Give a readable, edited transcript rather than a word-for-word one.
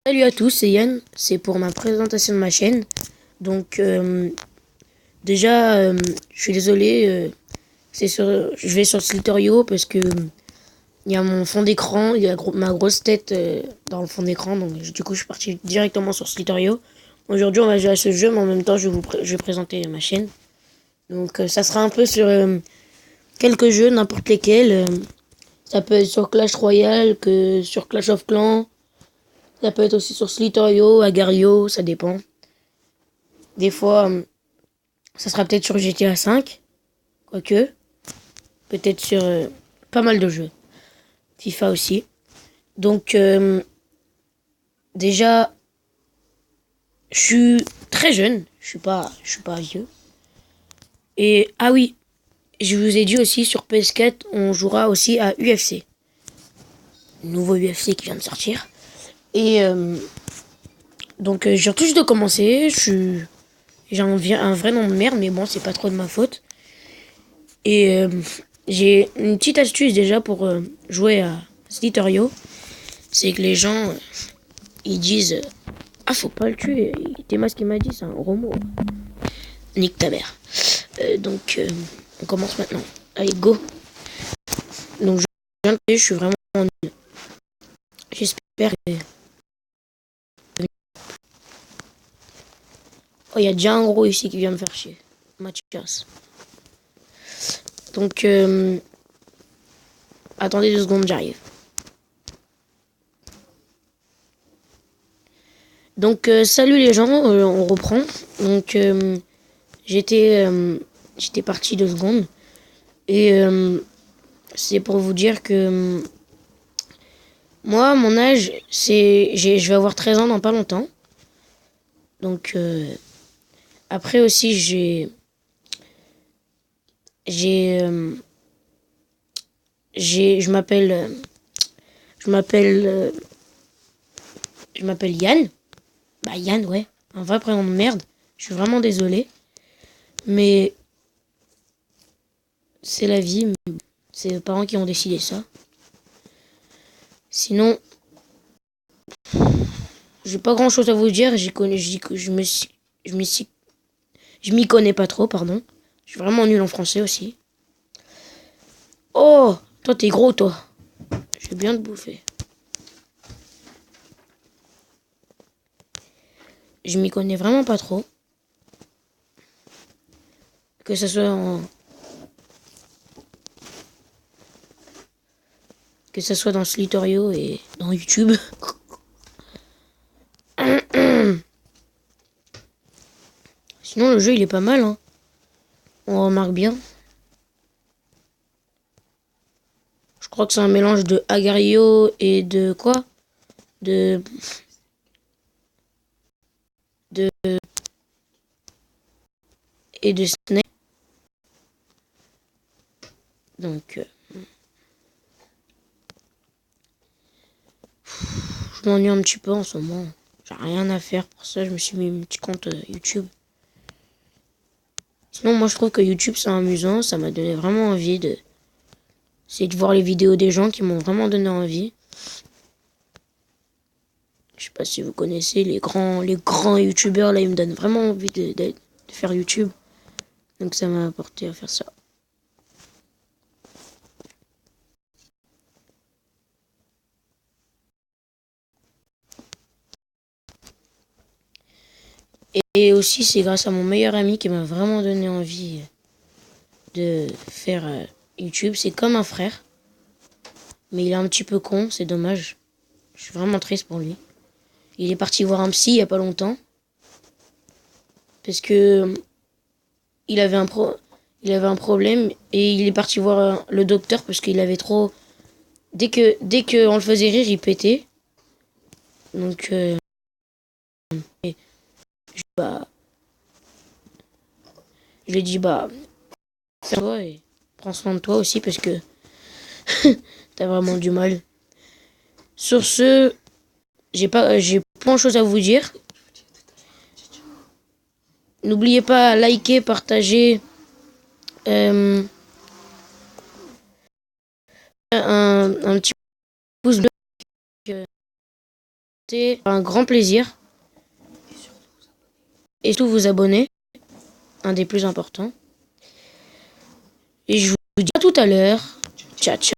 Salut à tous, c'est Yann, c'est pour ma présentation de ma chaîne. Donc déjà, je suis désolé, je vais sur Slither.io parce que il y a mon fond d'écran, il y a ma grosse tête dans le fond d'écran, donc du coup je suis parti directement sur Slither.io. Aujourd'hui on va jouer à ce jeu, mais en même temps je vais présenter ma chaîne. Donc ça sera un peu sur quelques jeux, n'importe lesquels. Ça peut être sur Clash Royale, que sur Clash of Clans. Ça peut être aussi sur Slither.io, Agario, ça dépend. Des fois, ça sera peut-être sur GTA 5, quoique. Peut-être sur pas mal de jeux. FIFA aussi. Donc, déjà, je suis très jeune. Je suis pas vieux. Et, ah oui, je vous ai dit aussi, sur PS4, on jouera aussi à UFC. Nouveau UFC qui vient de sortir. Et, donc, je viens tout juste de commencer. J'ai un vrai nom de merde, mais bon, c'est pas trop de ma faute. Et j'ai une petite astuce déjà pour jouer à Slither.io. C'est que les gens, ils disent ah, faut pas le tuer. Théma, ce qu'il m'a dit, c'est un gros mot. Nique ta mère. Donc, on commence maintenant. Allez, go. Donc, je suis vraiment nul. J'espère que. Oh, il y a déjà un gros ici qui vient me faire chier. Mathias. Donc, attendez 2 secondes, j'arrive. Donc, salut les gens, on reprend. Donc, j'étais parti 2 secondes. Et c'est pour vous dire que moi, mon âge, je vais avoir 13 ans dans pas longtemps. Donc, après aussi, j'ai, euh, je m'appelle, je m'appelle, je m'appelle Yann. Bah, Yann, ouais. Un vrai prénom de merde. Je suis vraiment désolé. Mais c'est la vie. C'est les parents qui ont décidé ça. Sinon, j'ai pas grand chose à vous dire. Je m'y connais pas trop, pardon. Je suis vraiment nul en français aussi. Oh, toi t'es gros, toi. Je vais bien te bouffer. Je m'y connais vraiment pas trop. Que ce soit que ce soit dans Slither.io et dans YouTube. Sinon, le jeu, il est pas mal, hein. On remarque bien. Je crois que c'est un mélange de Agario et de quoi? De... de... et de Snake. Donc, je m'ennuie un petit peu en ce moment. J'ai rien à faire pour ça. Je me suis mis un petit compte YouTube. Sinon, moi, je trouve que YouTube, c'est amusant. Ça m'a donné vraiment envie de... C'est de voir les vidéos des gens qui m'ont vraiment donné envie. Je sais pas si vous connaissez les grands youtubeurs, là, ils me donnent vraiment envie de faire YouTube. Donc ça m'a apporté à faire ça. Et aussi, c'est grâce à mon meilleur ami qui m'a vraiment donné envie de faire YouTube. C'est comme un frère. Mais il est un petit peu con, c'est dommage. Je suis vraiment triste pour lui. Il est parti voir un psy il y a pas longtemps. Parce que il avait il avait un problème et il est parti voir le docteur parce qu'il avait trop... Dès que on le faisait rire, il pétait. Donc, bah, je lui ai dit, bah, fais toi et prends soin de toi aussi parce que t'as vraiment du mal. Sur ce, j'ai plein de choses à vous dire. N'oubliez pas liker, partager, euh, un petit pouce bleu. C'est un grand plaisir. Et surtout vous abonner, un des plus importants. Et je vous dis à tout à l'heure. Ciao, ciao.